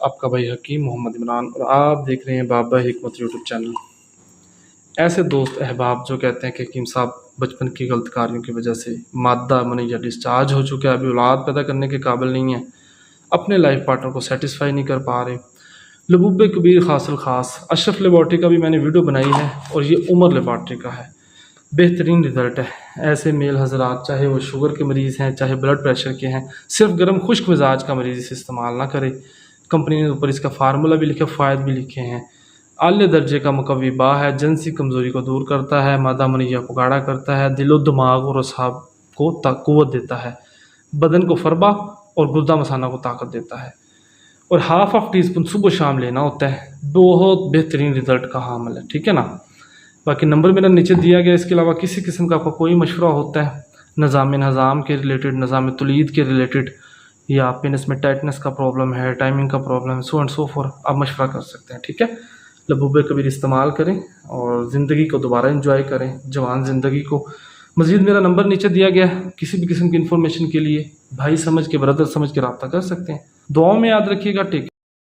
آپ کا بھائی حکیم محمد عمران اور آپ دیکھ رہے ہیں بابا حکمت یوٹیوب چینل۔ ایسے دوست احباب جو کہتے ہیں کہ حکیم صاحب بچپن کی غلط کاریوں کی وجہ سے مادہ منیجر ڈسچارج ہو چکے، ابھی اولاد پیدا کرنے کے قابل نہیں ہیں، اپنے لائف پارٹنر کو سیٹسفائی نہیں کر پا رہے۔ لبوب کبیر خاص الخاص اشرف لیبارٹری کا بھی میں نے ویڈیو بنائی ہے اور یہ عمر لیبارٹری کا ہے، بہترین رزلٹ ہے۔ ایسے میل حضرات چاہے وہ شوگر کے مریض ہیں چاہے بلڈ پریشر کے ہیں، صرف گرم خشک مزاج کا مریض اسے استعمال نہ کرے۔ کمپنی نے اوپر اس کا فارمولہ بھی لکھا، فوائد بھی لکھے ہیں۔ اعلی درجے کا مقوی با ہے، جنسی کمزوری کو دور کرتا ہے، مادہ منیجہ کو گاڑھا کرتا ہے، دل و دماغ اور اعصاب کو قوت دیتا ہے، بدن کو فربہ اور گردہ مثانہ کو طاقت دیتا ہے، اور ½ ٹی اسپون صبح شام لینا ہوتا ہے۔ بہت بہترین رزلٹ کا حامل ہے، ٹھیک ہے نا۔ باقی نمبر میرا نیچے دیا گیا، اس کے علاوہ کسی قسم کا آپ کو کوئی مشورہ ہوتا ہے نظام کے ریلیٹڈ، نظام تولید کے ریلیٹڈ، یا پینس میں ٹائٹنس کا پرابلم ہے، ٹائمنگ کا پرابلم ہے، سو اینڈ سو فور، آپ مشورہ کر سکتے ہیں، ٹھیک ہے۔ لبوب کبیر استعمال کریں اور زندگی کو دوبارہ انجوائے کریں، جوان زندگی کو۔ مزید میرا نمبر نیچے دیا گیا ہے، کسی بھی قسم کی انفارمیشن کے لیے بھائی سمجھ کے، برادر سمجھ کے رابطہ کر سکتے ہیں۔ دعاؤں میں یاد رکھیے گا، ٹیک